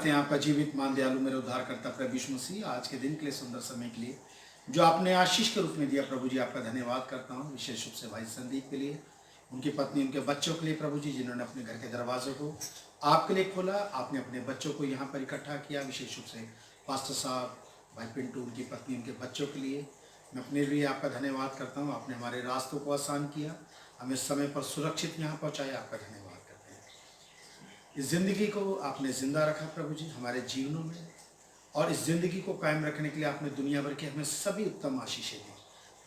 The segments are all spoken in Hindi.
नमस्ते। आपका जीवित मान दयालु मेरे उद्धारकर्ता प्रभु यीशु मसीह, आज के दिन के लिए, सुंदर समय के लिए जो आपने आशीष के रूप में दिया, प्रभु जी आपका धन्यवाद करता हूँ। विशेष रूप से भाई संदीप के लिए, उनकी पत्नी, उनके बच्चों के लिए, प्रभु जी जिन्होंने अपने घर के दरवाजों को आपके लिए खोला, आपने अपने बच्चों को यहाँ पर इकट्ठा किया। विशेष रूप से पास्टर साहब, भाई पिंटू, उनकी पत्नी, उनके बच्चों के लिए मैं अपने लिए आपका धन्यवाद करता हूँ। आपने हमारे रास्तों को आसान किया, हमें समय पर सुरक्षित यहाँ पहुँचाया, आपका धन्यवाद करते हैं। इस ज़िंदगी को आपने ज़िंदा रखा प्रभु जी हमारे जीवनों में, और इस ज़िंदगी को कायम रखने के लिए आपने दुनिया भर के हमें सभी उत्तम आशीषें दी।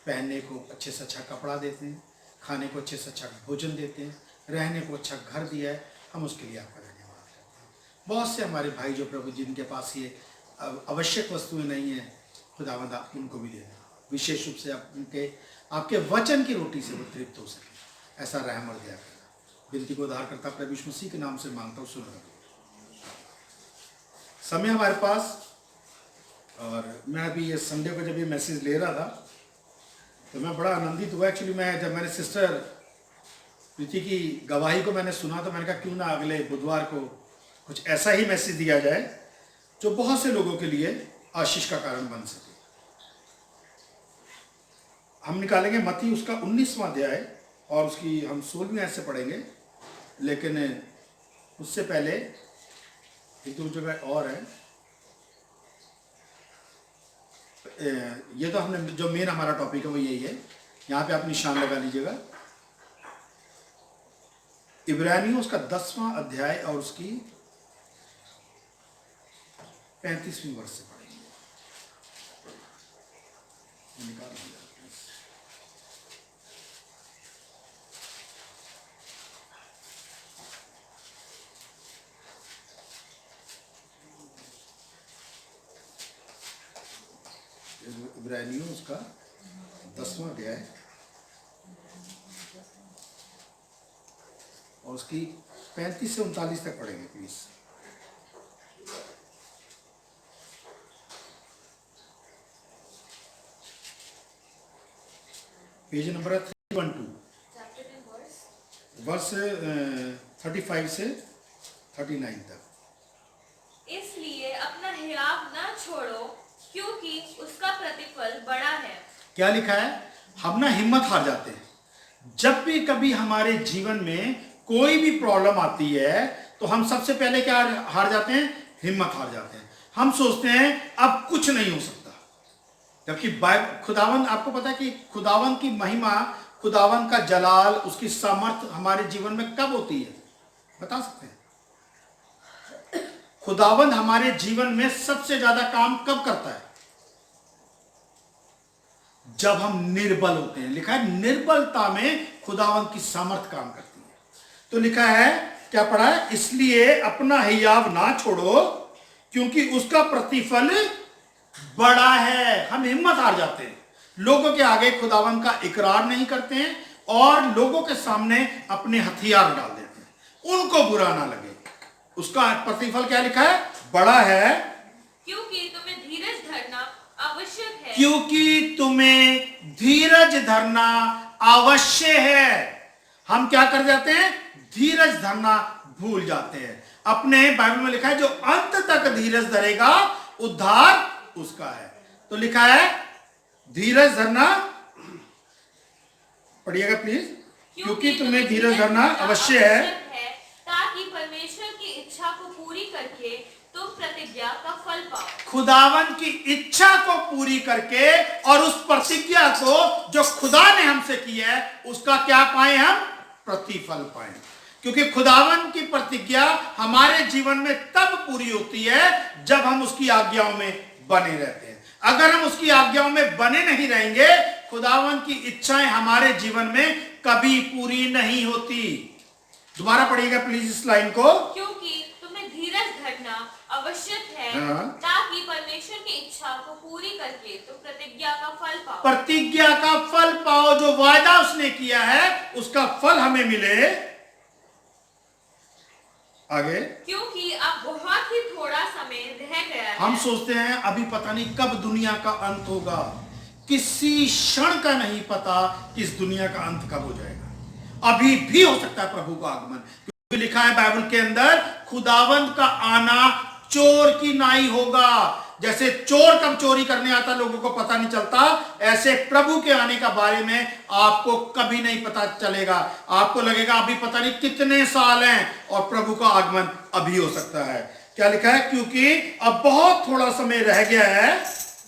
पहनने को अच्छे से अच्छा कपड़ा देते हैं, खाने को अच्छे से अच्छा भोजन देते हैं, रहने को अच्छा घर दिया है, हम उसके लिए आपका धन्यवाद करते हैं। बहुत से हमारे भाई जो प्रभु जी जिनके पास ये आवश्यक वस्तुएं नहीं हैं, खुदावंद आप उनको भी देना। विशेष रूप से आपके वचन की रोटी से वो तृप्त हो सके, ऐसा रहम और दया करना। विनती को उद्धार करता प्रभु यीशु मसीह के नाम से मांगता हूँ, सुन। समय हमारे पास, और मैं अभी ये संडे को जब ये मैसेज ले रहा था तो मैं बड़ा आनंदित हुआ। एक्चुअली जब मैंने सिस्टर प्रीति की गवाही को मैंने सुना तो मैंने कहा क्यों ना अगले बुधवार को कुछ ऐसा ही मैसेज दिया जाए जो बहुत से लोगों के लिए आशीष का कारण बन सके। हम निकालेंगे मत्ती उसका 19वां अध्याय और उसकी हम 16वीं आयत से पढ़ेंगे, लेकिन उससे पहले एक दो जगह और है। ये तो हमने जो मेन हमारा टॉपिक है वो यही है, यहाँ पे आप निशान लगा लीजिएगा। इब्रानियों उसका 10वां अध्याय और उसकी 35वीं वर्ष से पढ़ेंगे। निकाल लीजिए। इब्रानियों उसका 10वां अध्याय और उसकी 35 से 39 तक पढ़ेंगे प्लीज। पेज नंबर 312, वर्ष 35 से 39 तक। इसलिए अपना हियाव न छोड़ो, क्योंकि उसका प्रतिफल बड़ा है। क्या लिखा है? हम ना हिम्मत हार जाते हैं। जब भी कभी हमारे जीवन में कोई भी प्रॉब्लम आती है तो हम सबसे पहले क्या हार जाते हैं? हिम्मत हार जाते हैं। हम सोचते हैं अब कुछ नहीं हो सकता, जबकि खुदावंद, आपको पता है कि खुदावंद की महिमा, खुदावंद का जलाल, उसकी सामर्थ हमारे जीवन में कब होती है? बता सकते हैं? खुदावंद हमारे जीवन में सबसे ज्यादा काम कब करता है? जब हम निर्बल होते हैं। लिखा है निर्बलता में खुदावंद की सामर्थ काम करती है। तो लिखा है, क्या पढ़ा है? इसलिए अपना हियाव ना छोड़ो, क्योंकि उसका प्रतिफल बड़ा है। हम हिम्मत हार जाते हैं, लोगों के आगे खुदावंद का इकरार नहीं करते हैं और लोगों के सामने अपने हथियार डाल देते हैं, उनको बुरा ना लगे। उसका प्रतिफल क्या लिखा है? बड़ा है। क्योंकि तुम्हें धीरज धरना आवश्यक है। क्योंकि तुम्हें धीरज धरना आवश्यक है। हम क्या कर जाते हैं? धीरज धरना भूल जाते हैं। अपने बाइबल में लिखा है जो अंत तक धीरज धरेगा उद्धार उसका है। तो लिखा है धीरज धरना, पढ़िएगा प्लीज। क्योंकि तुम्हें धीरज धरना आवश्यक है, ताकि परमेश्वर की इच्छा को पूरी करके तुम प्रतिज्ञा का फल पाओ। खुदावन की इच्छा को पूरी करके और उस प्रतिज्ञा को जो खुदा ने हमसे की है उसका क्या पाए? हम प्रतिफल पाए। क्योंकि खुदावन की प्रतिज्ञा हमारे जीवन में तब पूरी होती है जब हम उसकी आज्ञाओं में बने रहते हैं। अगर हम उसकी आज्ञाओं में बने नहीं रहेंगे, खुदावन की इच्छाएं हमारे जीवन में कभी पूरी नहीं होती। दोबारा पढ़िएगा प्लीज इस लाइन को। क्योंकि तुम्हें धीरज धरना आवश्यक है, ताकि परमेश्वर की इच्छा को पूरी करके तुम प्रतिज्ञा का फल पाओ। प्रतिज्ञा का फल पाओ, जो वायदा उसने किया है उसका फल हमें मिले। आगे, क्योंकि अब बहुत ही थोड़ा समय रह गया है। हम सोचते हैं अभी पता नहीं कब दुनिया का अंत होगा, किसी क्षण का नहीं पता कि इस दुनिया का अंत कब हो जाएगा। अभी भी हो सकता है प्रभु का आगमन, क्योंकि लिखा है बाइबल के अंदर खुदावंद का आना चोर की नाई होगा। जैसे चोर कब चोरी करने आता लोगों को पता नहीं चलता, ऐसे प्रभु के आने का बारे में आपको कभी नहीं पता चलेगा। आपको लगेगा अभी पता नहीं कितने साल हैं और प्रभु का आगमन अभी हो सकता है। क्या लिखा है? क्योंकि अब बहुत थोड़ा समय रह गया है,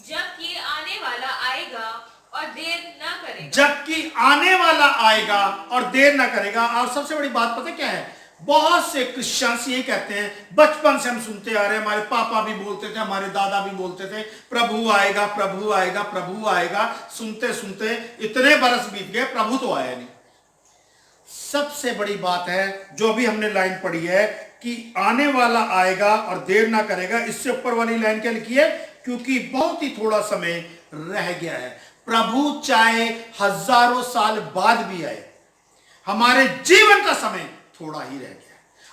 जबकि आने वाला आएगा और देर न करेगा। जबकि आने वाला आएगा और देर ना करेगा। और सबसे बड़ी बात पता क्या है? बहुत से क्रिश्चियंस यही कहते हैं, बचपन से हम सुनते आ रहे हैं, हमारे पापा भी बोलते थे, हमारे दादा भी बोलते थे, प्रभु आएगा, प्रभु आएगा, प्रभु आएगा। सुनते सुनते इतने बरस बीत गए, प्रभु तो आया नहीं। सबसे बड़ी बात है जो अभी हमने लाइन पढ़ी है कि आने वाला आएगा और देर ना करेगा, इससे ऊपर वाली लाइन क्या लिखी है? क्योंकि बहुत ही थोड़ा समय रह गया है। प्रभु चाहे हजारों साल बाद भी आए, हमारे जीवन का समय थोड़ा ही रह गया।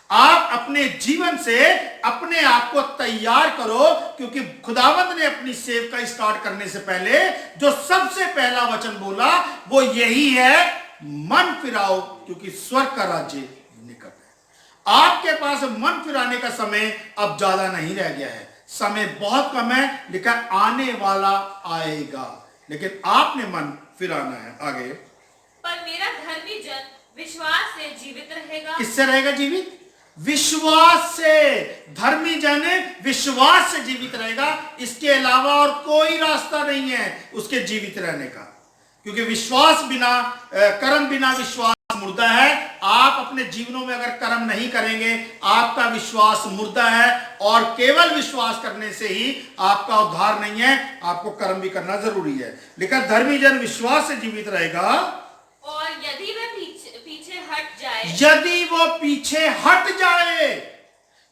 आप अपने जीवन से अपने आप को तैयार करो, क्योंकि खुदावंद ने अपनी सेवकाई स्टार्ट करने से पहले जो सबसे पहला वचन बोला वो यही है, मन फिराओ क्योंकि स्वर्ग का राज्य निकट है। आपके पास मन फिराने का समय अब ज्यादा नहीं रह गया है, समय बहुत कम है। लिखा आने वाला आएगा, लेकिन आपने मन फिराना है। आगे, पर मेरा धर्मी जन विश्वास से जीवित रहेगा। किससे रहेगा जीवित? विश्वास से। धर्मी जन विश्वास से जीवित रहेगा, इसके अलावा और कोई रास्ता नहीं है उसके जीवित रहने का। क्योंकि विश्वास बिना, कर्म बिना विश्वास मुर्दा है। आप अपने जीवनों में अगर कर्म नहीं करेंगे, आपका विश्वास मुर्दा है, और केवल विश्वास करने से ही आपका उद्धार नहीं है, आपको कर्म भी करना जरूरी है। लिखा धर्मी जन विश्वास से जीवित रहेगा, और यदि वह पीछे हट जाए, यदि वो पीछे हट जाए।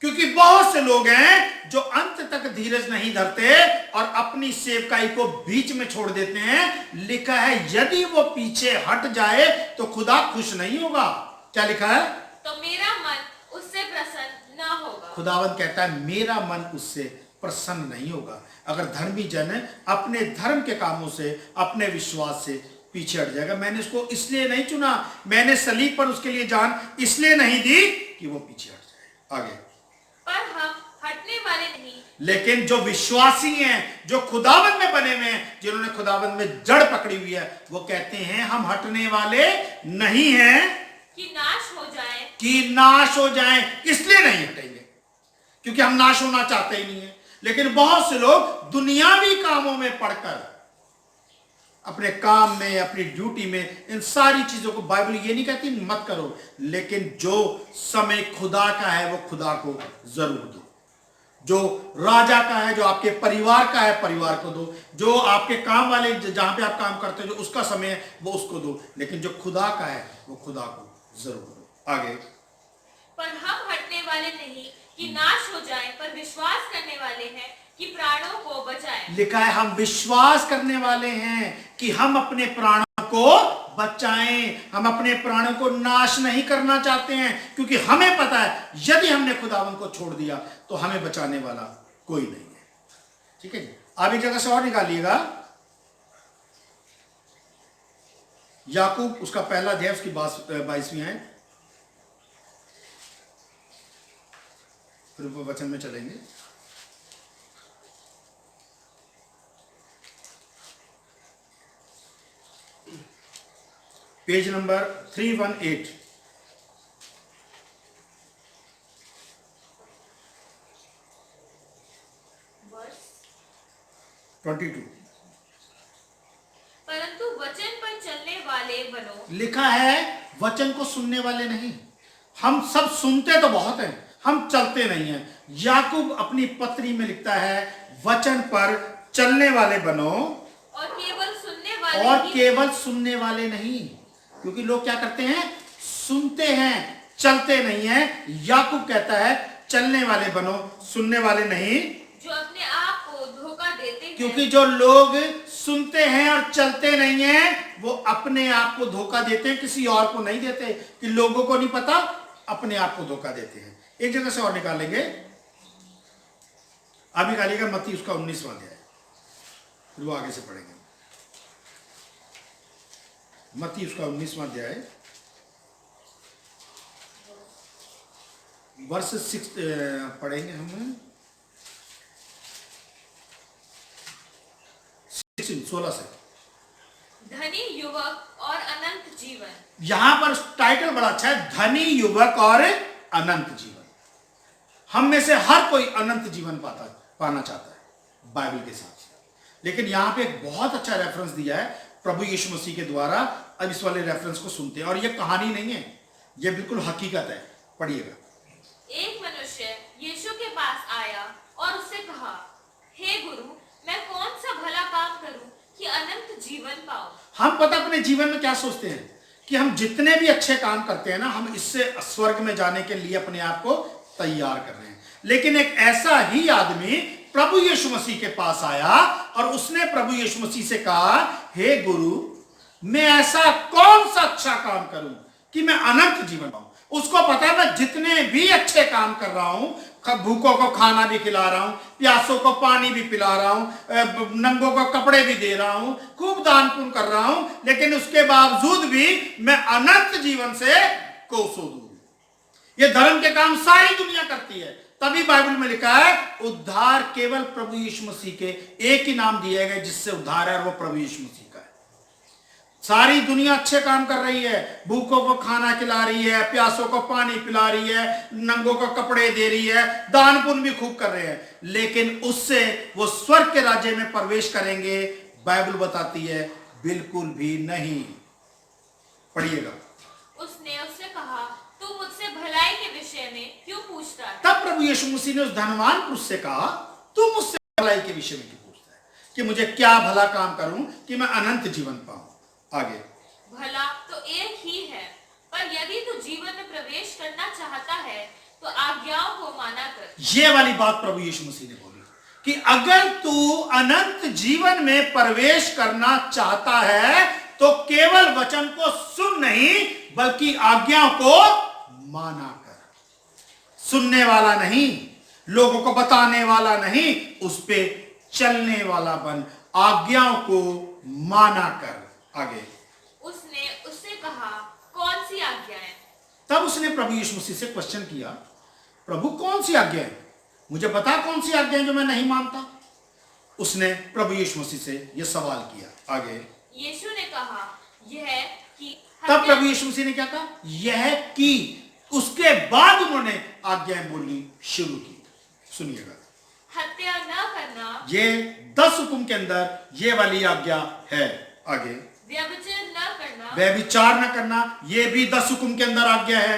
क्योंकि बहुत से लोग हैं जो अंत तक धीरज नहीं धरते और अपनी सेवकाई को बीच में छोड़ देते हैं। लिखा है यदि वो पीछे हट जाए तो खुदा खुश नहीं होगा। क्या लिखा है? तो मेरा मन उससे प्रसन्न न होगा। खुदावंद कहता है मेरा मन उससे प्रसन्न नहीं होगा। अगर धर्मी जन अपने धर्म के कामों से, अपने विश्वास से पीछे हट जाएगा। मैंने उसको इसलिए नहीं चुना, मैंने सलीब पर उसके लिए जान इसलिए नहीं दी कि वो पीछे हट जाए। आगे, पर हम हटने वाले नहीं, लेकिन जो विश्वासी हैं, जो खुदावंद में बने हुए हैं, जिन्होंने खुदावंद में जड़ पकड़ी हुई है, वो कहते हैं हम हटने वाले नहीं हैं कि नाश हो जाए, कि नाश हो जाए। इसलिए नहीं हटेंगे क्योंकि हम नाश होना चाहते ही नहीं है। लेकिन बहुत से लोग दुनियावी कामों में पड़कर, अपने काम में, अपनी ड्यूटी में, इन सारी चीजों को, बाइबल ये नहीं कहती मत करो, लेकिन जो समय खुदा का है वो खुदा को जरूर दो। जो राजा का है, जो आपके परिवार का है, परिवार को दो। जो आपके काम वाले, जहां पे आप काम करते हो, जो उसका समय है वो उसको दो। लेकिन जो खुदा का है वो खुदा को जरूर दो। आगे, पर हम हटने वाले नहीं कि नाश हो जाए, पर विश्वास करने वाले हैं कि प्राणों को बचाएं। लिखा है हम विश्वास करने वाले हैं कि हम अपने प्राणों को बचाएं। हम अपने प्राणों को नाश नहीं करना चाहते हैं, क्योंकि हमें पता है यदि हमने खुदावन को छोड़ दिया तो हमें बचाने वाला कोई नहीं है। ठीक है जी, आप एक जगह से और निकालिएगा, याकूब उसका पहला अध्याय उसकी 22वीं आयत, फिर वचन में चलेंगे। पेज नंबर 318, वर्ष 22। परंतु वचन पर चलने वाले बनो। लिखा है वचन को सुनने वाले नहीं। हम सब सुनते तो बहुत हैं, हम चलते नहीं हैं। याकूब अपनी पत्री में लिखता है वचन पर चलने वाले बनो, और केवल सुनने वाले और ही, केवल सुनने वाले नहीं। क्योंकि लोग क्या करते हैं? सुनते हैं, चलते नहीं हैं। याकूब कहता है चलने वाले बनो, सुनने वाले नहीं। जो अपने आप को धोखा देते हैं। क्योंकि जो लोग सुनते हैं और चलते नहीं हैं, वो अपने आप को धोखा देते हैं, किसी और को नहीं देते। कि लोगों को नहीं पता, अपने आप को धोखा देते हैं। एक जगह से और निकालेंगे, अब निकालिएगा मत्ती उसका 19वां अध्याय, फिर वो आगे से पढ़ेंगे। मत्ती उसका 19वां अध्याय, वर्ष 6 पढ़ेंगे हम। 16 से। धनी युवक और अनंत जीवन। यहां पर टाइटल बड़ा अच्छा है, धनी युवक और अनंत जीवन। हम में से हर कोई अनंत जीवन पाना चाहता है बाइबल के हिसाब से, लेकिन यहां पे एक बहुत अच्छा रेफरेंस दिया है प्रभु यीशु मसीह के द्वारा। अब इस वाले रेफरेंस को सुनते हैं, और ये कहानी नहीं है, ये बिल्कुल हकीकत है। पढ़िएगा। एक मनुष्य यीशु के पास आया और उससे कहा, हे गुरु, मैं कौन सा भला काम करूं कि अनंत जीवन पाऊं? हम पता अपने जीवन में क्या सोचते हैं कि हम जितने भी अच्छे काम करते हैं ना, हम इससे स्वर्ग में जाने के लिए अपने आप को तैयार कर रहे हैं। लेकिन एक ऐसा ही आदमी प्रभु यीशु मसीह के पास आया और उसने प्रभु यीशु मसीह से कहा, हे गुरु, मैं ऐसा कौन सा अच्छा काम करूं कि मैं अनंत जीवन पाऊं। उसको पता है मैं जितने भी अच्छे काम कर रहा हूं, भूखों को खाना भी खिला रहा हूं, प्यासों को पानी भी पिला रहा हूं, नंगों को कपड़े भी दे रहा हूं, खूब दान पुण्य कर रहा हूं, लेकिन उसके बावजूद भी मैं अनंत जीवन से कोसों दूर। ये धर्म के काम सारी दुनिया करती है, तभी बाइबल में लिखा है उद्धार केवल प्रभु यीशु मसीह के एक ही नाम दिए गए जिससे उद्धार है, और वो प्रभु यीशु मसीह का है। सारी दुनिया अच्छे काम कर रही है, भूखों को खाना खिला रही है, प्यासों को पानी पिला रही है, नंगों को कपड़े दे रही है, दान पुण्य भी खूब कर रहे हैं, लेकिन उससे वो स्वर्ग के राज्य में प्रवेश करेंगे? बाइबल बताती है बिल्कुल भी नहीं। पढ़िएगा। उसने उससे कहा, तू मुझसे भलाई के विषय में क्यों पूछता है? तब प्रभु यीशु मसीह ने उस धनवान पुरुष से कहा, तू मुझसे भलाई के विषय में क्यों पूछता है कि मुझे क्या भला काम करूं कि मैं अनंत जीवन पाऊं? आगे। भला तो एक ही है, पर यदि तू जीवन में प्रवेश करना चाहता है तो आज्ञाओं को माना कर। ये वाली बात प्रभु यीशु मसीह ने बोली कि अगर तू अनंत जीवन में प्रवेश करना चाहता है तो केवल वचन को सुन नहीं बल्कि आज्ञाओं को माना कर। सुनने वाला नहीं, लोगों को बताने वाला नहीं, उस पे चलने वाला बन, आज्ञाओं को माना कर। आगे। उसने उससे कहा, कौन सी आज्ञा है? तब उसने प्रभु यीशु मसीह से क्वेश्चन किया, प्रभु कौन सी आज्ञा है, मुझे बता कौन सी आज्ञा है जो मैं नहीं मानता। उसने प्रभु यीशु मसीह से यह सवाल किया। आगे। यीशु ने कहा, यह कि। तब प्रभु यीशु मसीह ने क्या कहा? यह कि। उसके बाद उन्होंने आज्ञाएं बोलनी शुरू की। सुनिएगा। हत्या न करना, ये 10 हुक्म के अंदर ये वाली आज्ञा है। आगे। व्यभिचार न करना, व्यभिचार न करना, ये भी 10 हुक्म के अंदर आज्ञा है।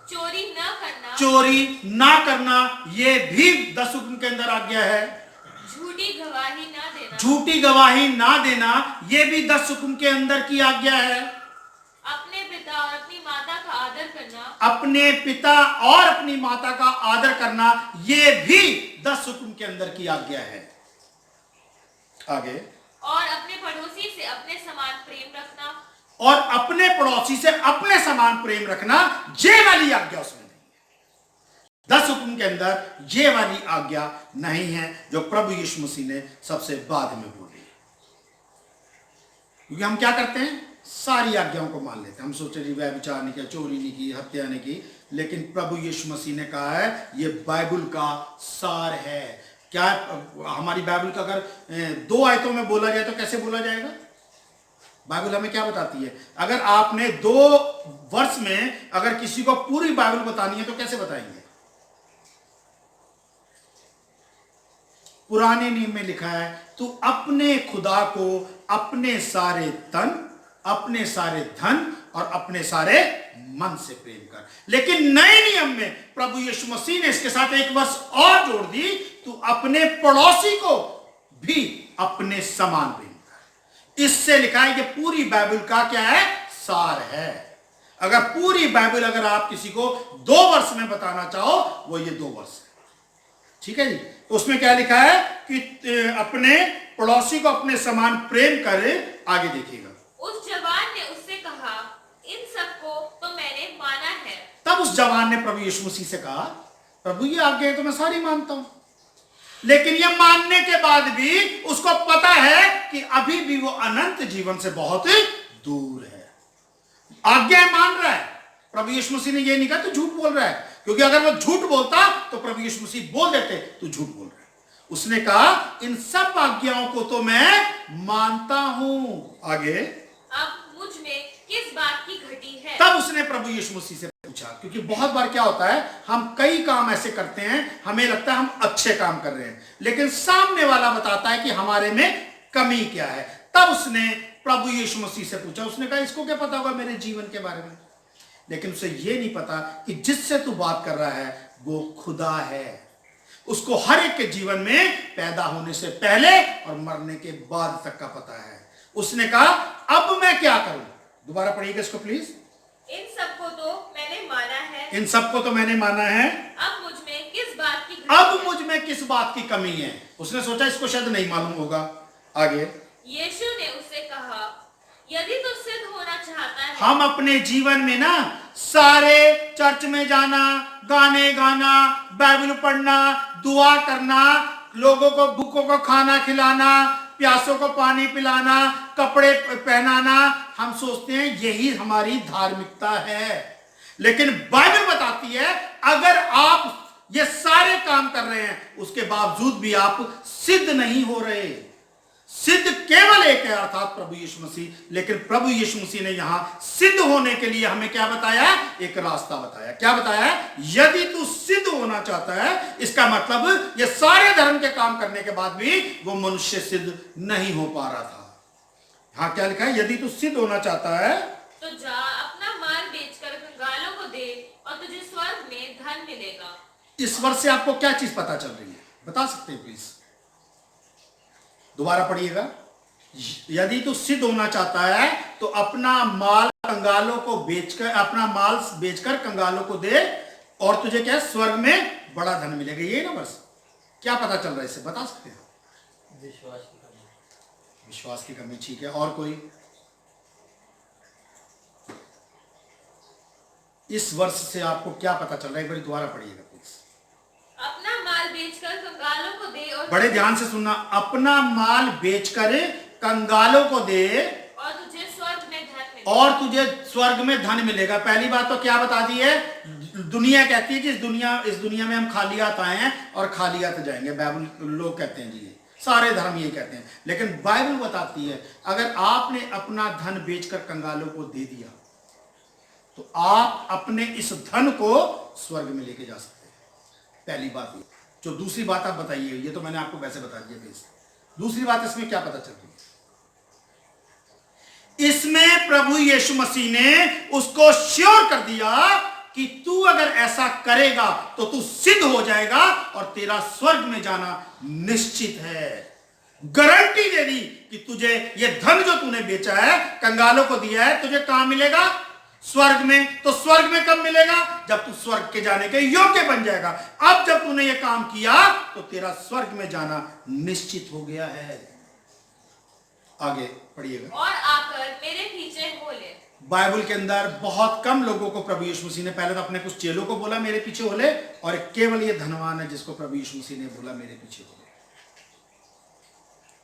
चोरी न करना, चोरी ना करना, ये भी 10 हुक्म के अंदर आज्ञा है। झूठी गवाही ना देना, झूठी गवाही ना देना, ये भी 10 हुक्म के अंदर की आज्ञा है। अपने पिता और अपनी माता का आदर करना, अपने पिता और अपनी माता का आदर करना, ये भी 10 हुक्म के अंदर की आज्ञा है। आगे। और अपने पड़ोसी से अपने समान प्रेम रखना, और अपने पड़ोसी से अपने समान प्रेम रखना, ये वाली आज्ञा उसमें नहीं है। 10 हुक्म के अंदर ये वाली आज्ञा नहीं है जो प्रभु यीशु मसीह ने सबसे बाद में बोली। क्योंकि हम क्या करते हैं, सारी आज्ञाओं को मान लेते हैं। हम सोचे जी व्यभिचार नहीं किया, चोरी नहीं की, हत्या नहीं की, लेकिन प्रभु यीशु मसीह ने कहा है ये बाइबल का सार है। क्या हमारी बाइबल का अगर 2 आयतों में बोला जाए तो कैसे बोला जाएगा? बाइबल हमें क्या बताती है? अगर आपने 2 वर्ष में अगर किसी को पूरी बाइबल बतानी है तो कैसे बताएंगे? पुराने नियम में लिखा है, तू अपने खुदा को अपने सारे तन, अपने सारे धन और अपने सारे मन से प्रेम कर। लेकिन नए नियम में प्रभु यीशु मसीह ने इसके साथ एक वर्ष और जोड़ दी, तू अपने पड़ोसी को भी अपने समान प्रेम कर। इससे लिखा है कि पूरी बाइबल का क्या है? सार है। अगर पूरी बाइबल अगर आप किसी को 2 वर्ष में बताना चाहो, वो ये 2 वर्ष है। ठीक है जी। उसमें क्या लिखा है कि अपने पड़ोसी को अपने समान प्रेम करे। आगे देखिएगा। उस जवान ने उससे कहा, इन सबको तो मैंने माना है। तब उस जवान ने प्रभु यीशु मसीह से कहा, प्रभु ये आज्ञा तो मैं सारी मानता हूं, लेकिन ये मानने के बाद भी उसको पता है कि अभी भी वो अनंत जीवन से बहुत दूर है। आज्ञा मान रहा है। प्रभु यीशु मसीह ने ये नहीं कहा तू झूठ बोल रहा है, क्योंकि अगर वो झूठ बोलता तो प्रभु यीशु मसीह बोल देते तू झूठ बोल रहा है। उसने कहा इन सब आज्ञाओं को तो मैं मानता हूं। आगे, अब मुझ में किस बात की घटी है? तब उसने प्रभु यीशु मसीह से पूछा, क्योंकि बहुत बार क्या होता है, हम कई काम ऐसे करते हैं, हमें लगता है हम अच्छे काम कर रहे हैं, लेकिन सामने वाला बताता है कि हमारे में कमी क्या है। तब उसने प्रभु यीशु मसीह से पूछा। उसने कहा इसको क्या पता होगा मेरे जीवन के बारे में, लेकिन उसे ये नहीं पता कि जिससे तू बात कर रहा है वो खुदा है। उसको हर एक के जीवन में पैदा होने से पहले और मरने के बाद तक का पता है। उसने कहा अब मैं क्या करूं? दोबारा पढ़िएगा इसको प्लीज। इन सबको तो मैंने माना है। इन सबको तो मैंने माना है। अब मुझ में किस बात की अब मुझ में किस बात की कमी है? उसने सोचा इसको शायद नहीं मालूम होगा। आगे, यीशु ने उससे कहा, यदि तू सिद्ध होना चाहता है। हम अपने जीवन में ना सारे चर्च में जाना, गाने गाना, बाइबल पढ़ना, दुआ करना, लोगों को भूखों को खाना खिलाना, प्यासों को पानी पिलाना, कपड़े पहनाना, हम सोचते हैं यही हमारी धार्मिकता है। लेकिन बाइबल बताती है अगर आप ये सारे काम कर रहे हैं उसके बावजूद भी आप सिद्ध नहीं हो रहे। सिद्ध केवल एक है, अर्थात प्रभु यीशु मसीह। लेकिन प्रभु यीशु मसीह ने यहां सिद्ध होने के लिए हमें क्या बताया? एक रास्ता बताया। क्या बताया? यदि तू सिद्ध होना चाहता है, इसका मतलब ये सारे धर्म के काम करने के बाद भी वो मनुष्य सिद्ध नहीं हो पा रहा था। हाँ, क्या लिखा है? यदि तू सिद्ध होना चाहता है तो जा अपना माल बेचकर कंगालों को दे और तुझे स्वर्ग में धन मिलेगा। इस वर्ष से आपको क्या चीज पता चल रही है, बता सकते हैं प्लीज? दोबारा पढ़िएगा। यदि तू सिद्ध होना चाहता है तो अपना माल कंगालों को बेचकर, अपना माल बेचकर कंगालों को दे और तुझे क्या, स्वर्ग में बड़ा धन मिलेगा। ये ना बस, क्या पता चल रहा है इससे, बता सकते हैं? विश्वास की कमी। विश्वास की कमी, ठीक है। और कोई? इस वर्ष से आपको क्या पता चल रहा है? एक बार दोबारा पढ़िएगा प्लीज। अपना माल बेचकर कंगालों को दे और बड़े ध्यान से सुनना। अपना माल बेचकर कंगालों को दे और तुझे स्वर्ग में धन मिलेगा। और तुझे स्वर्ग में धन मिलेगा। पहली बात तो क्या बता दी है? दुनिया कहती है कि इस दुनिया में हम खाली हाथ आए हैं और खाली हाथ जाएंगे। बाइबल लोग कहते हैं जी, सारे धर्म ये कहते हैं, लेकिन बाइबल बताती है अगर आपने अपना धन बेचकर कंगालों को दे दिया तो आप अपने इस धन को स्वर्ग में लेके जा सकते हैं। पहली बात ये। जो दूसरी बात आप बताइए, ये तो मैंने आपको वैसे बता दिया बेस। दूसरी बात इसमें क्या पता चल रही है? इसमें प्रभु यीशु मसीह ने उसको श्योर कर दिया कि तू अगर ऐसा करेगा तो तू सिद्ध हो जाएगा और तेरा स्वर्ग में जाना निश्चित है। गारंटी दे दी कि तुझे ये धन जो तूने बेचा है, कंगालों को दिया है, तुझे कहां मिलेगा? स्वर्ग में। तो स्वर्ग में कब मिलेगा? जब तू स्वर्ग के जाने के योग्य बन जाएगा। अब जब तूने ये काम किया तो तेरा स्वर्ग में जाना निश्चित हो गया है। आगे पढ़िएगा। और आकर मेरे पीछे हो ले। बाइबल के अंदर बहुत कम लोगों को प्रभु यीशु मसीह ने, पहले तो अपने कुछ चेलों को बोला मेरे पीछे हो ले, और केवल ये धनवान है जिसको प्रभु यीशु मसीह ने बोला मेरे पीछे हो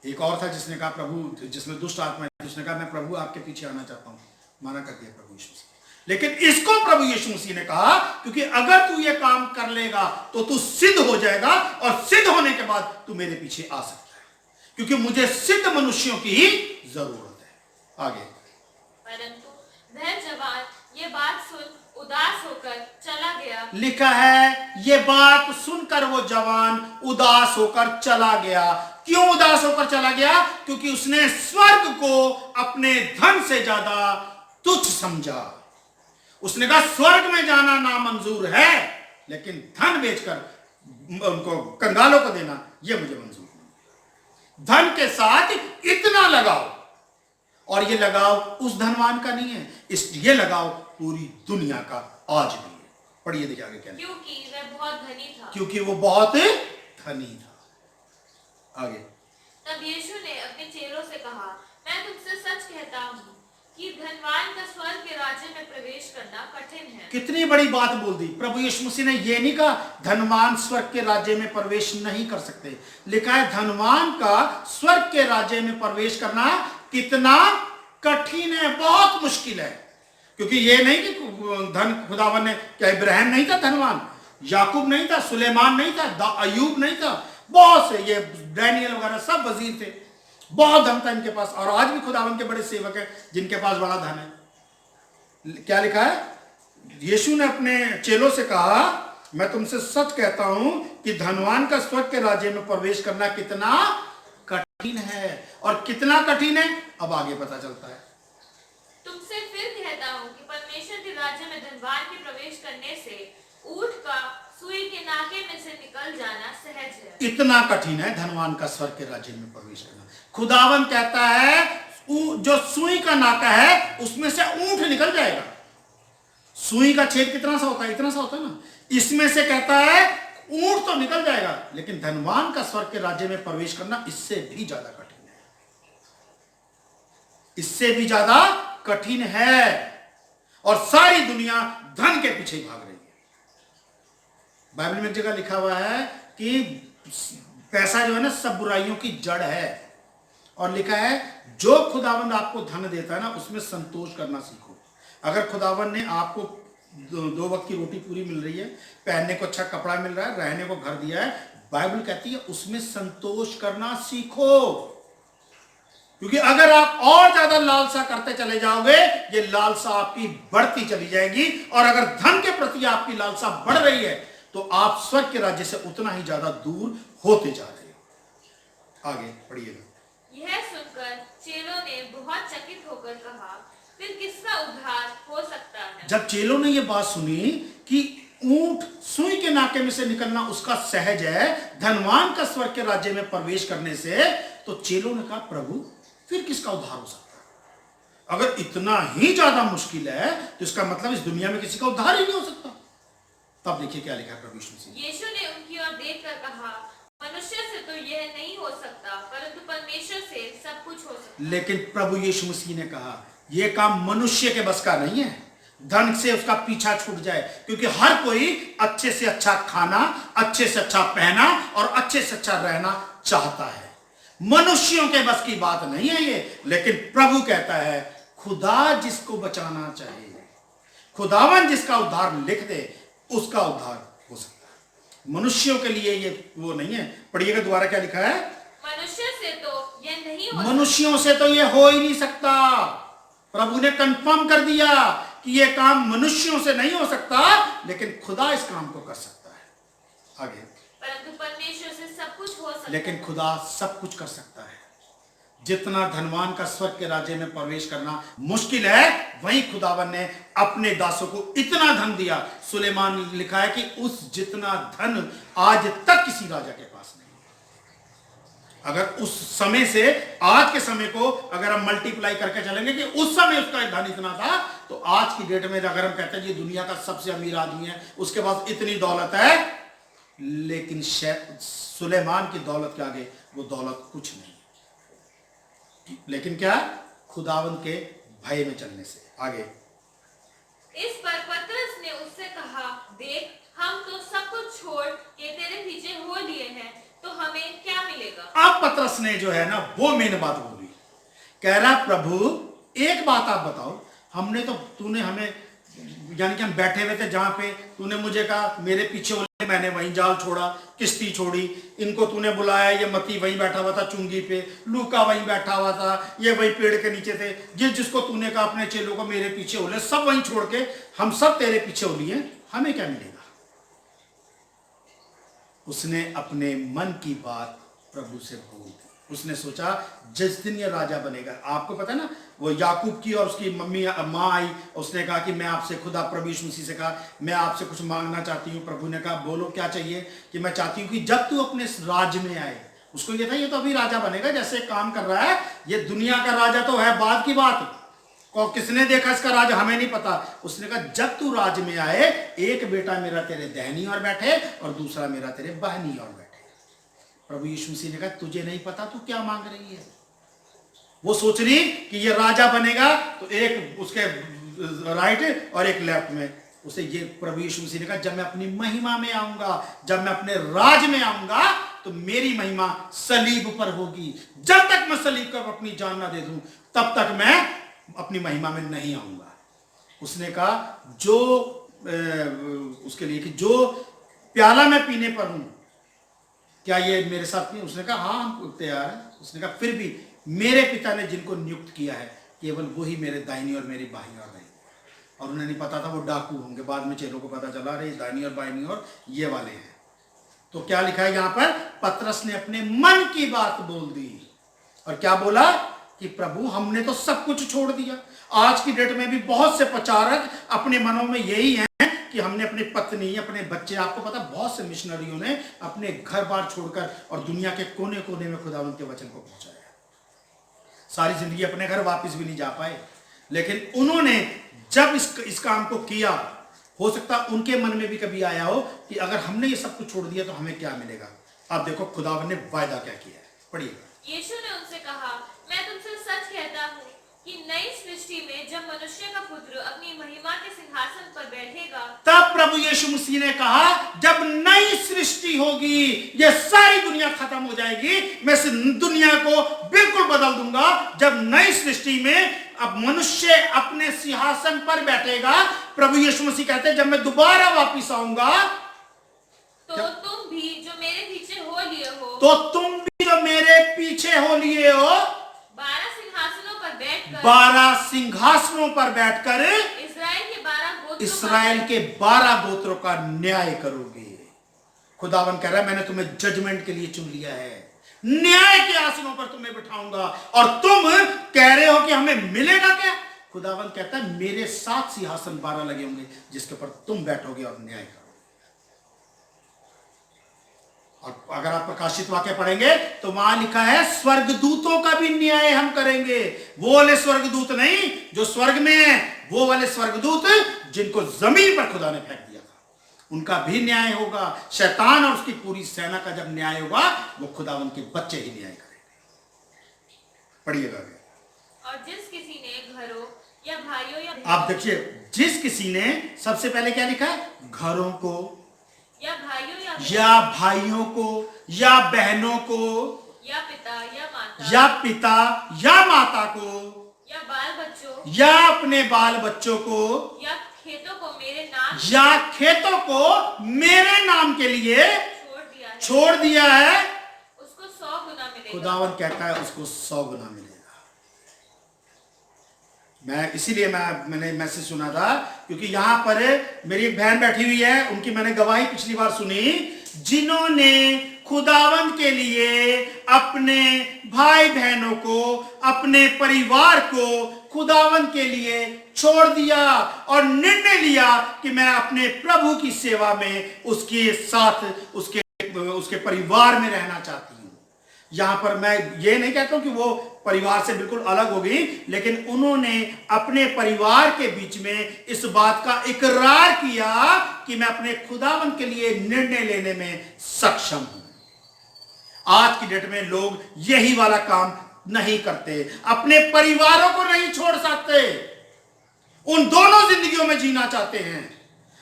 ले। एक और था जिसने कहा प्रभु, जिसमें दुष्ट आत्मा है, जिसने कहा मैं प्रभु आपके पीछे आना चाहता हूं। मना कर दिया प्रभु यीशु मसीह। लेकिन इसको प्रभु यीशु मसीह ने कहा क्योंकि अगर तू ये काम कर लेगा तो तू सिद्ध हो जाएगा और सिद्ध होने के बाद तू मेरे पीछे आ सकता है, क्योंकि मुझे सिद्ध मनुष्यों की ही जरूरत है। आगे। परंतु वह जवान ये बात सुन उदास होकर चला गया। लिखा है ये बात सुनकर वो जवान उदास होकर चला गया। क्यों उदास होकर चला गया? क्योंकि उसने स्वर्ग को अपने धन से ज्यादा तुच्छ समझा। उसने कहा स्वर्ग में जाना नामंजूर है, लेकिन धन बेचकर उनको कंगालों को देना यह मुझे मंजूर नहीं। धन के साथ इतना लगाओ, और ये लगाव उस धनवान का नहीं है, ये लगाव पूरी दुनिया का आज भी है। पढ़िए देखिए आगे क्या। क्योंकि वह बहुत धनी था। क्योंकि वो बहुत धनी था। आगे। तब यीशु ने अपने चेलों से कहा, मैं तुमसे सच कहता हूँ कि धनवान का स्वर्ग के राज्य में प्रवेश करना कठिन है। कितनी बड़ी बात बोल दी। प्रभु यीशु मसीह ने यह नहीं कहा धनवान स्वर्ग के राज्य में प्रवेश नहीं कर सकते। लिखा है धनवान का स्वर्ग के राज्य में प्रवेश करना कितना कठिन है, बहुत मुश्किल है। क्योंकि ये नहीं कि धन खुदावन ने, क्या इब्राहिम नहीं था धनवान, याकूब नहीं था, सुलेमान नहीं था, अय्यूब नहीं था, बहुत से, ये डैनियल वगैरह सब वजीर थे, बहुत धन था इनके पास, और आज भी खुदावन के बड़े सेवक हैं जिनके पास बड़ा धन है। क्या लिखा है? यीशु ने अपने चेलों से कहा, मैं तुमसे सच कहता हूं कि धनवान का स्वर्ग के राज्य में प्रवेश करना कितना कठिन है। और कितना कठिन है अब आगे पता चलता है। तुमसे फिर कहता हूँ कि परमेश्वर के राज्य में धनवान के प्रवेश करने से ऊंट का सुई के नाके में से निकल जाना सहज है। इतना कठिन है धनवान का स्वर्ग के राज्य में प्रवेश करना। खुदावन कहता है जो सुई का नाका है उसमें से ऊंट निकल जाएगा। सुई का छेद कितना सा होता है? इतना सा होता है ना। इसमें से कहता है ऊंट तो निकल जाएगा, लेकिन धनवान का स्वर्ग के राज्य में प्रवेश करना इससे भी ज्यादा कठिन है, इससे भी ज्यादा कठिन है। और सारी दुनिया धन के पीछे भाग रही है। बाइबल में एक जगह लिखा हुआ है कि पैसा जो है ना सब बुराइयों की जड़ है, और लिखा है जो खुदावंद आपको धन देता है ना उसमें संतोष करना सीखो। अगर खुदावंद ने आपको दो वक्त की रोटी पूरी मिल रही है, पहनने को अच्छा कपड़ा मिल रहा है, रहने को घर दिया है, बाइबल कहती है उसमें संतोष करना सीखो। क्योंकि अगर आप और ज्यादा लालसा करते चले जाओगे, ये लालसा आपकी बढ़ती चली जाएगी, और अगर धन के प्रति आपकी लालसा बढ़ रही है तो आप स्वर्ग के राज्य से उतना ही ज्यादा दूर होते जा रहे हो। आगे पढ़िएगा। यह सुनकर चेलों ने बहुत चकित होकर कहा, फिर किसका उद्धार हो सकता है? जब चेलों ने यह बात सुनी कि ऊंट सुई के नाके में से निकलना उसका सहज है, धनवान का स्वर्ग के राज्य में प्रवेश करने से, तो चेलों ने कहा प्रभु फिर किसका उद्धार हो सकता है? अगर इतना ही ज्यादा मुश्किल है तो इसका मतलब इस दुनिया में किसी का उद्धार ही नहीं हो सकता। तब देखिए क्या लिखा है प्रभु यीशु मसीह। यीशु ने उनकी ओर देखकर कहा, मनुष्य से तो यह नहीं हो सकता, परंतु परमेश्वर से सब कुछ हो सकता है। लेकिन प्रभु यीशु मसीह ने कहा यह काम मनुष्य के बस का नहीं है, धन से उसका पीछा छूट जाए। क्योंकि हर कोई अच्छे से अच्छा खाना, अच्छे से अच्छा पहना और अच्छे से अच्छा रहना चाहता है। मनुष्यों के बस की बात नहीं है ये। लेकिन प्रभु कहता है खुदा जिसको बचाना चाहे, खुदावन जिसका उद्धार लिख दे, उसका उद्धार हो सकता है। मनुष्यों के लिए ये वो नहीं है। पढ़िएगा दोबारा क्या लिखा है। मनुष्य से तो यह नहीं हो मनुष्यों से तो ये हो ही नहीं सकता। प्रभु ने कंफर्म कर दिया कि ये काम मनुष्यों से नहीं हो सकता, लेकिन खुदा इस काम को कर सकता है। आगे। परंतु परमेश्वर से सब कुछ हो सकता है। लेकिन खुदा सब कुछ कर सकता है। जितना धनवान का स्वर्ग के राज्य में प्रवेश करना मुश्किल है, वहीं खुदावन ने अपने दासों को इतना धन दिया। सुलेमान लिखा है कि उस जितना धन आज तक किसी राजा के पास नहीं। अगर उस समय से आज के समय को अगर हम मल्टीप्लाई करके चलेंगे कि उस समय उसका धन इतना था, तो आज की डेट में अगर हम कहते हैं ये दुनिया का सबसे अमीर आदमी है, उसके पास इतनी दौलत है, लेकिन सुलेमान की दौलत के आगे वो दौलत कुछ नहीं। लेकिन क्या? खुदावंद के भय में चलने से। आगे। इस पर पतरस ने उससे कहा, देख हम तो सब कुछ छोड़ के तेरे पीछे हो लिए हैं, तो हमें क्या मिलेगा? अब पतरस ने जो है ना वो मेन बात बोली। कह रहा प्रभु एक बात आप बताओ, हमने तो तूने हमें यानी कि हम बैठे हुए थे जहां पे, तूने मुझे कहा मेरे पीछे हो, मैंने वहीं जाल छोड़ा, किश्ती छोड़ी, इनको तूने बुलाया, ये मती वहीं बैठा हुआ था चुंगी पे, लूका वहीं बैठा हुआ था, ये वहीं पेड़ के नीचे थे, जिसको तूने कहा अपने चेलों को मेरे पीछे हो ले, सब वहीं छोड़ के हम सब तेरे पीछे हो लिए, हमें क्या मिलेगा? उसने अपने मन की बात प्रभु से बोल दी। उसने सोचा जिस दिन ये राजा बनेगा, आपको पता है ना वो याकूब की और उसकी मम्मी माँ आई, उसने कहा कि मैं आपसे, खुदा प्रभु यीशु मसीह से कहा मैं आपसे कुछ मांगना चाहती हूँ। प्रभु ने कहा बोलो क्या चाहिए? कि मैं चाहती हूँ कि जब तू अपने राज्य में आए। उसको ये था ये तो अभी राजा बनेगा, जैसे काम कर रहा है, ये दुनिया का राजा तो है बाद की बात, और किसने देखा इसका राज हमें नहीं पता। उसने कहा जब तू राज में आए, एक बेटा मेरा तेरे दाहिनी ओर बैठे और दूसरा मेरा तेरे बाहिनी ओर बैठे। प्रभु यीशु मसीह ने कहा तुझे नहीं पता तू क्या मांग रही है। वो सोच रही कि ये राजा बनेगा तो एक उसके राइट और एक लेफ्ट में। उसे ये प्रभु यीशु मसीह ने कहा जब मैं अपनी महिमा में आऊंगा, जब मैं अपने राज में आऊंगा, तो मेरी महिमा सलीब पर होगी। जब तक मैं सलीब पर अपनी जान ना दे दूं, तब तक मैं अपनी महिमा में नहीं आऊंगा। उसने कहा जो उसके लिए कि जो प्याला मैं पीने पर हूं, क्या ये मेरे साथ नहीं? उसने कहा हाँ हम तैयार हैं। उसने कहा फिर भी मेरे पिता ने जिनको नियुक्त किया है केवल वही मेरे दाहिनी और मेरी बाईं ओर रहेंगे। और उन्हें नहीं पता था वो डाकू होंगे। बाद में चेलों को पता चला रहे दाहिनी और बाईं ओर ये वाले हैं। तो क्या लिखा है यहाँ पर? पतरस ने अपने मन की बात बोल दी और क्या बोला कि प्रभु हमने तो सब कुछ छोड़ दिया। आज की डेट में भी बहुत से प्रचारक अपने मनों में यही है कि हमने अपनी पत्नी, अपने बच्चे, आपको पता बहुत से मिशनरियों ने अपने घर बार छोड़कर और दुनिया के कोने कोने में खुदावंत के वचन को पहुंचाया। सारी जिंदगी अपने घर वापस भी नहीं जा पाए, लेकिन उन्होंने जब इस काम को किया, हो सकता उनके मन में भी कभी आया हो कि अगर हमने ये सब कुछ छोड़ दिया तो हमें क्या मिलेगा। आप देखो खुदावन ने वायदा क्या किया है, पढ़िएगा। यीशु ने उनसे कहा, मैं तुमसे सच कहता हूँ कि नई सृष्टि में जब मनुष्य का पुत्र अपनी महिमा के सिंहासन पर बैठेगा, तब प्रभु यीशु मसीह ने कहा जब नई सृष्टि होगी, ये सारी दुनिया खत्म हो जाएगी, मैं इस दुनिया को बिल्कुल बदल दूंगा। जब नई सृष्टि में अब मनुष्य अपने सिंहासन पर बैठेगा, प्रभु यीशु मसीह कहते हैं जब मैं दोबारा वापिस आऊंगा तो तुम भी जो मेरे पीछे हो लिए हो, तो तुम भी जो मेरे पीछे हो लिए हो 12 सिंहासनों पर बैठकर 12 सिंहासनों पर बैठकर इस्राएल के 12 गोत्रों का न्याय करोगे। खुदावन कह रहा है मैंने तुम्हें जजमेंट के लिए चुन लिया है, न्याय के आसनों पर तुम्हें बिठाऊंगा। और तुम कह रहे हो कि हमें मिलेगा क्या? खुदावन कहता है मेरे 7 सिंहासन 12 लगे होंगे जिसके ऊपर तुम बैठोगे और न्याय करोगे। और अगर आप प्रकाशित वाक्य पढ़ेंगे तो वहां लिखा है स्वर्गदूतों का भी न्याय हम करेंगे। वो वाले स्वर्गदूत नहीं जो स्वर्ग में है, वो वाले स्वर्गदूत जिनको जमीन पर खुदा ने फेंक दिया था, उनका भी न्याय होगा। शैतान और उसकी पूरी सेना का जब न्याय होगा वो खुदा उनके बच्चे ही न्याय करेंगे। पढ़िएगा। और जिस किसी ने घरों या भाइयों या आप देखिए, जिस किसी ने, सबसे पहले क्या लिखा है? घरों को या भाइयों या भाइयों को या बहनों को या पिता या माता को या बाल बच्चों या अपने बाल बच्चों को या खेतों को मेरे नाम के लिए छोड़ दिया है, उसको 100 गुना मिलेगा। खुदावन कहता है उसको 100 गुना मिलेगा। मैं इसीलिए मैंने मैसेज सुना था क्योंकि यहां पर मेरी एक बहन बैठी हुई है, उनकी मैंने गवाही पिछली बार सुनी, जिन्होंने खुदावंत के लिए अपने भाई बहनों को, अपने परिवार को खुदावंत के लिए छोड़ दिया और निर्णय लिया कि मैं अपने प्रभु की सेवा में उसके साथ उसके परिवार में रहना चाहती हूं। यहां पर मैं ये नहीं कहता हूं कि वो परिवार से बिल्कुल अलग हो गई, लेकिन उन्होंने अपने परिवार के बीच में इस बात का इकरार किया कि मैं अपने खुदावंत के लिए निर्णय लेने में सक्षम हूं। आज की डेट में लोग यही वाला काम नहीं करते, अपने परिवारों को नहीं छोड़ सकते, उन दोनों जिंदगियों में जीना चाहते हैं।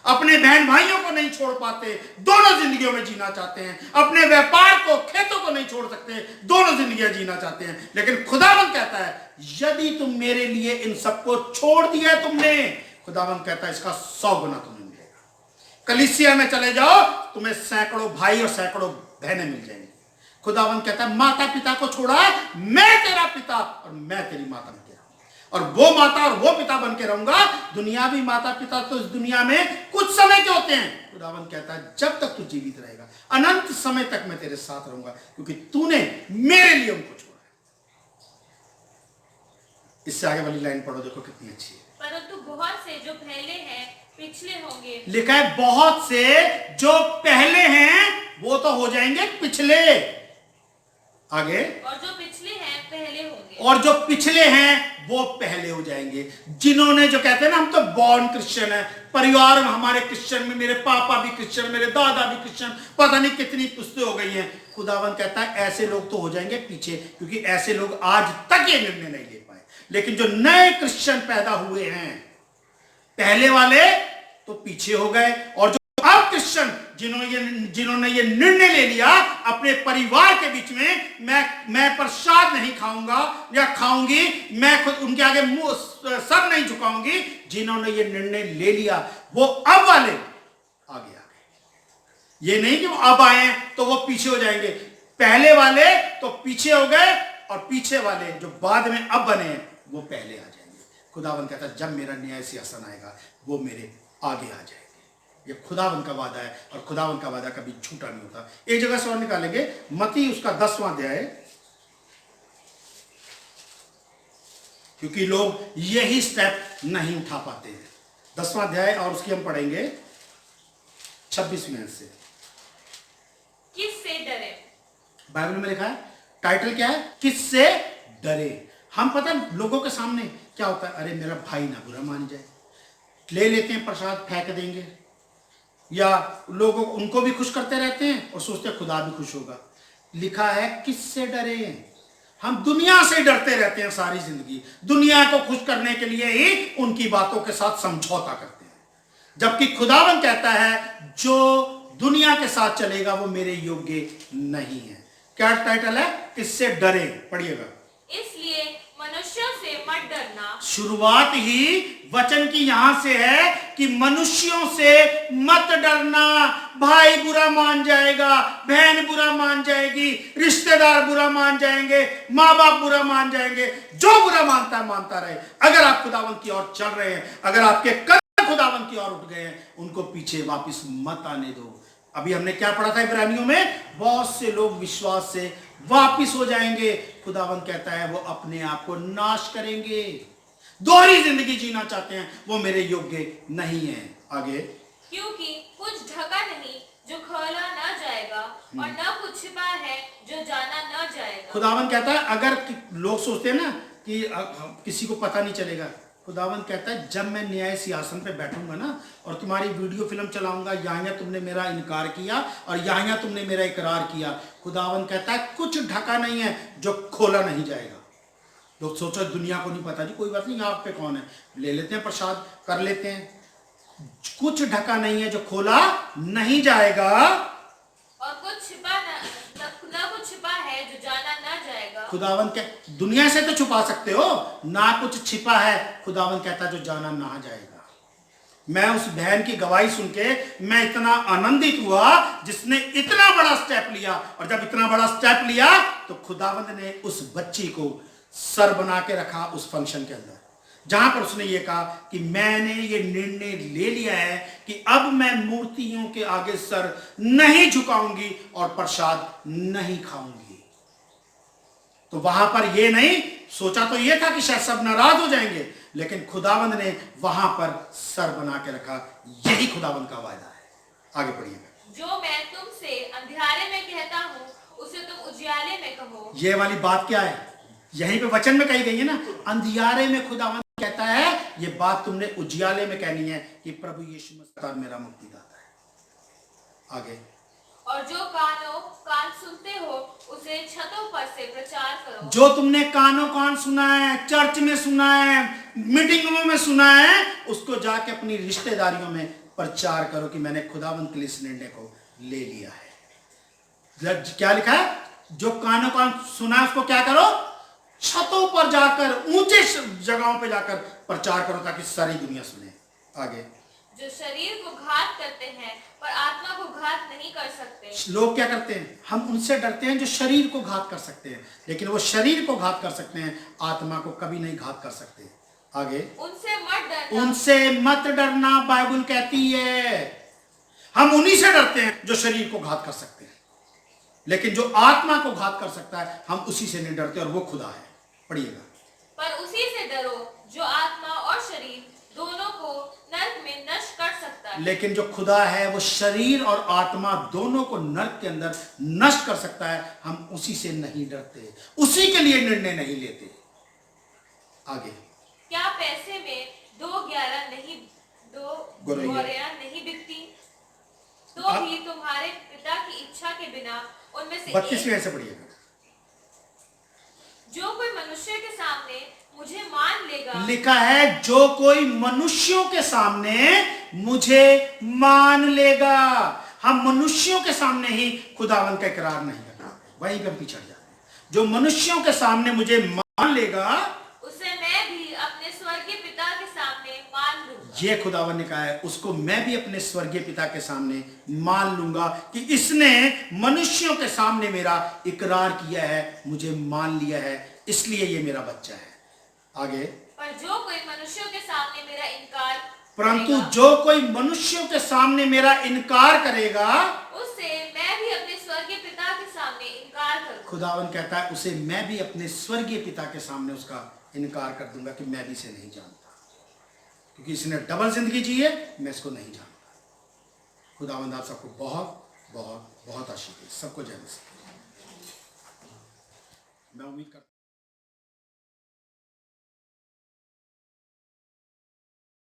अपने बहन भाइयों को नहीं छोड़ पाते, दोनों जिंदगियों में जीना चाहते हैं। अपने व्यापार को, खेतों को नहीं छोड़ सकते, दोनों जिंदगियां जीना चाहते हैं। लेकिन खुदावन कहता है यदि तुम मेरे लिए इन सबको छोड़ दिया तुमने, खुदावन कहता है इसका 100 गुना तुम्हें मिलेगा। कलीसिया में चले जाओ, तुम्हें सैकड़ों भाई और सैकड़ों बहनें मिल जाएंगी। खुदावन कहता है माता पिता को छोड़ा, मैं तेरा पिता और मैं तेरी माता बन के रहूंगा, और वो माता और वो पिता बन के रहूंगा। दुनियावी माता पिता तो इस दुनिया में कुछ समय के होते हैं। खुदावन कहता है जब तक तू जीवित रहेगा, अनंत समय तक मैं तेरे साथ रहूंगा, क्योंकि तूने मेरे लिए उनको छोड़ा। इससे आगे वाली लाइन पढ़ो, देखो कितनी अच्छी है। परंतु बहुत से जो पहले हैं पिछले होंगे। लिखा है बहुत से जो पहले हैं वो तो हो जाएंगे पिछले। आगे, और जो पिछले हैं पहले होंगे। और जो पिछले हैं वो पहले हो जाएंगे। जिन्होंने, जो कहते हैं ना हम तो बॉर्न क्रिश्चियन है, परिवार में हमारे क्रिश्चियन में, मेरे पापा भी क्रिश्चियन, मेरे दादा भी क्रिश्चियन, पता नहीं कितनी पुस्तें हो गई हैं। खुदावन कहता है ऐसे लोग तो हो जाएंगे पीछे, क्योंकि ऐसे लोग आज तक ये निर्णय नहीं ले पाए। लेकिन जो नए क्रिश्चियन पैदा हुए हैं, पहले वाले तो पीछे हो गए, और जो अब क्रिश्चियन जिन्होंने ये निर्णय ले लिया अपने परिवार के बीच में, मैं प्रसाद नहीं खाऊंगा या खाऊंगी, मैं खुद उनके आगे मुंह सर नहीं झुकाऊंगी, जिन्होंने ये निर्णय ले लिया वो अब वाले आगे आ गए। ये नहीं कि वो अब आए हैं तो वो पीछे हो जाएंगे, पहले वाले तो पीछे हो गए और पीछे वाले जो बाद में अब बने हैं वो पहले आ जाएंगे। खुदावन कहता है जब मेरा न्याय सिंहासन आएगा वो मेरे आगे आ जाएंगे। ये खुदावन का वादा है और खुदावन का वादा कभी झूठा नहीं होता। एक जगह से और निकालेंगे, मत्ती उसका 10वां अध्याय, क्योंकि लोग यही स्टेप नहीं उठा पाते हैं। 10वां अध्याय और उसकी हम पढ़ेंगे 26वें से। किससे डरे? बाइबल में लिखा है, टाइटल क्या है, किससे डरे। हम पता है लोगों के सामने क्या होता है, अरे मेरा भाई ना बुरा मान जाए, ले लेते हैं प्रसाद फेंक देंगे, या लोगों उनको भी खुश करते रहते हैं और सोचते हैं खुदा भी खुश होगा। लिखा है किससे डरे। हम दुनिया से डरते रहते हैं सारी जिंदगी, दुनिया को खुश करने के लिए ही उनकी बातों के साथ समझौता करते हैं, जबकि खुदावन कहता है जो दुनिया के साथ चलेगा वो मेरे योग्य नहीं है। क्या टाइटल है, किससे डरे, पढ़िएगा। इसलिए मनुष्यों से मत डरना। शुरुआत ही वचन की यहां से है कि मनुष्यों से मत डरना। भाई बुरा मान जाएगा, बहन बुरा मान जाएगी, रिश्तेदार बुरा मान जाएंगे, माँ बाप बुरा मान जाएंगे, जो बुरा मानता है मानता रहे। अगर आप खुदावन की ओर चल रहे हैं, अगर आपके कदम खुदावन की ओर उठ गए हैं, उनको पीछे वापस मत आने दो। अभी हमने क्या पढ़ा था इब्रानियों में, बहुत से लोग विश्वास से वापिस हो जाएंगे। खुदावन कहता है वो अपने आप को नाश करेंगे, दोहरी जिंदगी जीना चाहते हैं, वो मेरे योग्य नहीं है। आगे, क्योंकि कुछ ढका नहीं जो खोला न जाएगा और न कुछ छिपा है जो जाना न जाएगा। खुदावन कहता है, अगर लोग सोचते हैं ना कि किसी को पता नहीं चलेगा, खुदावन कहता है जब मैं न्याय सिंहासन पे बैठूंगा ना और तुम्हारी वीडियो फिल्म चलाऊंगा, यहाँ तुमने मेरा इनकार किया और यहाँ तुमने मेरा इकरार किया, खुदावन कहता है कुछ ढका नहीं है जो खोला नहीं जाएगा। लोग सोचो दुनिया को नहीं पता, जी कोई बात नहीं, आप पे कौन है, ले लेते हैं प्रसाद, कर लेते हैं। कुछ ढका नहीं है जो खोला नहीं जाएगा और कुछ छिपा न कुछ छिपा है जो जाना न जाएगा। खुदावन के दुनिया से तो छुपा सकते हो ना, कुछ छिपा है खुदावन कहता जो जाना ना जाएगा। मैं उस बहन की गवाही सुन के मैं इतना आनंदित हुआ जिसने इतना बड़ा स्टेप लिया, और जब इतना बड़ा स्टेप लिया तो खुदावंद ने उस बच्ची को सर बना के रखा उस फंक्शन के अंदर, जहां पर उसने ये कहा कि मैंने ये निर्णय ले लिया है कि अब मैं मूर्तियों के आगे सर नहीं झुकाऊंगी और प्रसाद नहीं खाऊंगी। तो वहां पर ये नहीं सोचा, तो ये था कि शायद सब नाराज हो जाएंगे, लेकिन खुदावंद ने वहां पर सर बना के रखा। यही खुदावंद का वायदा है। आगे पढ़िएगा। जो मैं तुमसे अंधियारे में कहता हूँ उसे तुम उजियाले में कहो। ये वाली बात क्या है, यहीं पे वचन में कही गई है ना, अंधियारे में खुदावंद कहता है ये बात तुमने उजियाले में कहनी है कि प्रभु यीशु मसीह मेरा मुक्तिदाता है। आगे, और जो कान सुनते हो उसे छतों पर से प्रचार करो। जो तुमने कानों कान सुना है, चर्च में सुना है, मीटिंगों में सुना है, उसको जाके अपनी रिश्तेदारियों में प्रचार करो कि मैंने खुदावंद के लिए इस निर्णय को ले लिया है। क्या लिखा है, जो कानों कान सुना है उसको क्या करो, छतों पर जाकर, ऊंचे जगहों पे जाकर प्रचार करो ताकि सारी दुनिया सुने। आगे, जो शरीर को घात करते हैं पर आत्मा को घात नहीं कर सकते। लोग क्या करते हैं, हम उनसे डरते हैं जो शरीर को घात कर सकते हैं, लेकिन वो शरीर को घात कर सकते हैं, आत्मा को कभी नहीं घात कर सकते। आगे, उनसे मत डरना। उनसे मत डरना, बाइबल कहती है। हम उन्हीं से डरते हैं जो शरीर को घात कर सकते हैं, लेकिन जो आत्मा को घात कर सकता है हम उसी से नहीं डरते, और वो खुदा है। पढ़िएगा। पर उसी से डरो जो आत्मा और शरीर दोनों को नरक में नष्ट कर सकता है। लेकिन जो खुदा है वो शरीर और आत्मा दोनों को नरक के अंदर नष्ट कर सकता है, हम उसी से नहीं डरते, उसी के लिए निर्णय नहीं लेते। आगे, क्या पैसे में दो गौरैया नहीं बिकती, तो भी तुम्हारे पिता की इच्छा के बिना उनमें से 32वें से पढ़िएगा। जो कोई मनुष्य के सामने मुझे मान लेगा, लिखा है जो कोई मनुष्यों के सामने मुझे मान लेगा। हम मनुष्यों के सामने ही खुदावंद का इकरार नहीं करते, वहीं पे हम पिछड़ जाते हैं। जो मनुष्यों के सामने मुझे मान लेगा उसे मैं भी अपने स्वर्गीय पिता के सामने मान लूंगा। ये खुदावन ने कहा है, उसको मैं भी अपने स्वर्गीय पिता के सामने मान लूंगा कि इसने मनुष्यों के सामने मेरा इकरार किया है, मुझे मान लिया है, इसलिए ये मेरा बच्चा है। आगे, पर जो कोई मनुष्यों के सामने मेरा इनकार परंतु करेगा, जो कोई मनुष्यों के सामने मेरा इनकार करेगा, उससे मैं भी अपने स्वर्गीय पिता के सामने इनकार करूंगा। खुदावन कहता है उसे मैं भी अपने स्वर्गीय पिता के सामने उसका इनकार कर दूंगा कि मैं भी इसे नहीं जानता, क्योंकि इसने डबल जिंदगी जी है, मैं इसको नहीं जानता। खुदावंद आप सबको बहुत बहुत बहुत आशीष दे। सबको जय मसीह। मैं उम्मीद करता हूं